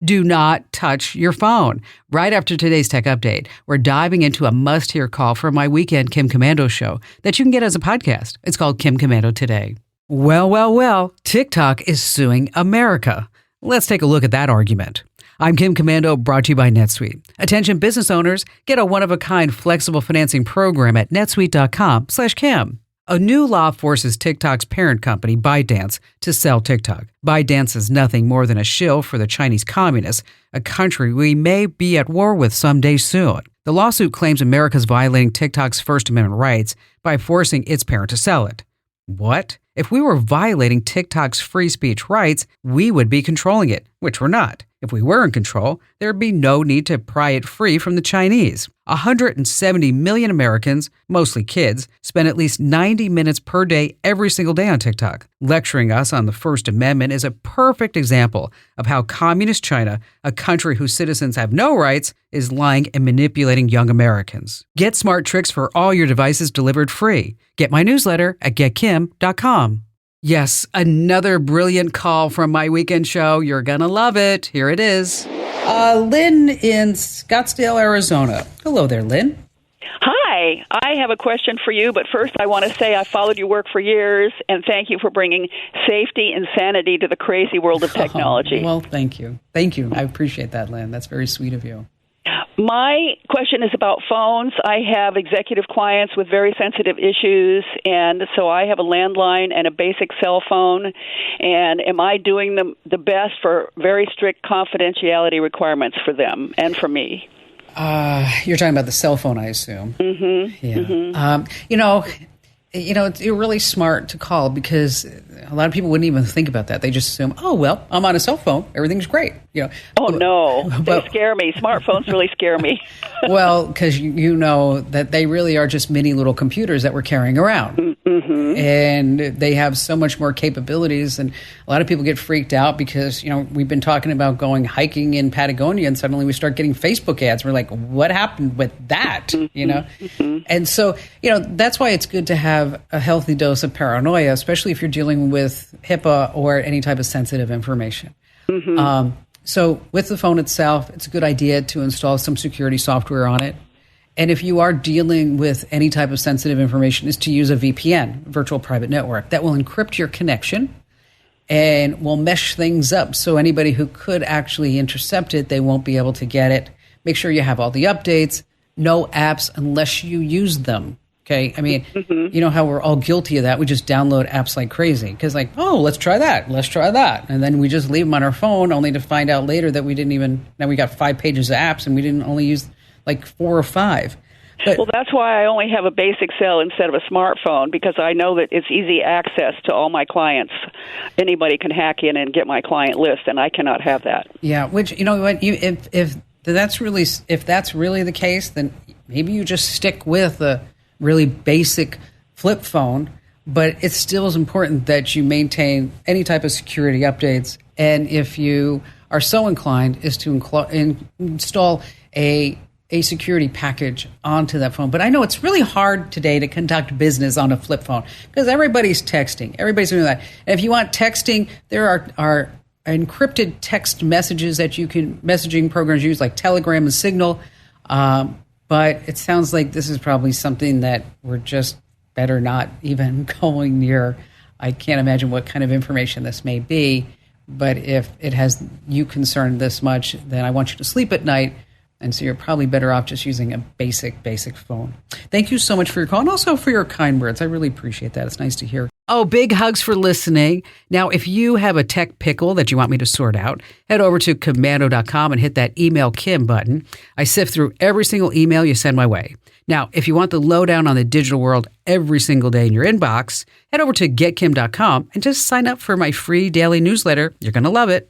Do not touch your phone. Right after today's tech update, we're diving into a must-hear call from my weekend Kim Commando show that you can get as a podcast. It's called Kim Commando Today. Well, TikTok is suing America. Let's take a look at that argument. I'm Kim Commando, brought to you by NetSuite. Attention business owners, get a one-of-a-kind flexible financing program at netsuite.com/Kim. A new law forces TikTok's parent company, ByteDance, to sell TikTok. ByteDance is nothing more than a shill for the Chinese communists, a country we may be at war with someday soon. The lawsuit claims America's violating TikTok's First Amendment rights by forcing its parent to sell it. What? If we were violating TikTok's free speech rights, we would be controlling it, which we're not. If we were in control, there'd be no need to pry it free from the Chinese. 170 million Americans, mostly kids, spend at least 90 minutes per day every single day on TikTok. Lecturing us on the First Amendment is a perfect example of how communist China, a country whose citizens have no rights, is lying and manipulating young Americans. Get smart tricks for all your devices delivered free. Get my newsletter at getkim.com. Yes, another brilliant call from my weekend show. You're going to love it. Here it is. Lynn in Scottsdale, Arizona. Hello there, Lynn. Hi, I have a question for you, but first I want to say I followed your work for years, and thank you for bringing safety and sanity to the crazy world of technology. Well, thank you. Thank you. I appreciate that, Lynn. That's very sweet of you. My question is about phones. I have executive clients with very sensitive issues, and so I have a landline and a basic cell phone. And am I doing the best for very strict confidentiality requirements for them and for me? You're talking about the cell phone, I assume. Mm-hmm. Yeah. Mm-hmm. You're really smart to call because a lot of people wouldn't even think about that. They just assume, oh, well, I'm on a cell phone. Everything's great. Oh, no. They scare me. Smartphones really scare me. Well, because you know that they really are just mini little computers that we're carrying around. Mm-hmm. And they have so much more capabilities. And a lot of people get freaked out because, we've been talking about going hiking in Patagonia and suddenly we start getting Facebook ads. We're like, what happened with that? Mm-hmm. And so, that's why it's good to have a healthy dose of paranoia, especially if you're dealing with HIPAA or any type of sensitive information. Mm-hmm. So with the phone itself, it's a good idea to install some security software on it. And if you are dealing with any type of sensitive information, is to use a VPN, virtual private network, that will encrypt your connection and will mesh things up. So anybody who could actually intercept it, they won't be able to get it. Make sure you have all the updates, no apps unless you use them. Okay. I mean, You know how we're all guilty of that. We just download apps like crazy because let's try that. Let's try that. And then we just leave them on our phone only to find out later that now we got 5 pages of apps and we didn't only use like 4 or 5. Well, that's why I only have a basic cell instead of a smartphone, because I know that it's easy access to all my clients. Anybody can hack in and get my client list, and I cannot have that. Yeah, which, if that's really the case, then maybe you just stick with a really basic flip phone, but it still is important that you maintain any type of security updates. And if you are so inclined, is to install a security package onto that phone. But I know it's really hard today to conduct business on a flip phone because everybody's texting. Everybody's doing that. And if you want texting, there are encrypted text messages that messaging programs use like Telegram and Signal. But it sounds like this is probably something that we're just better not even going near. I can't imagine what kind of information this may be. But if it has you concerned this much, then I want you to sleep at night. And so you're probably better off just using a basic phone. Thank you so much for your call and also for your kind words. I really appreciate that. It's nice to hear. Oh, big hugs for listening. Now, if you have a tech pickle that you want me to sort out, head over to commando.com and hit that email Kim button. I sift through every single email you send my way. Now, if you want the lowdown on the digital world every single day in your inbox, head over to getkim.com and just sign up for my free daily newsletter. You're going to love it.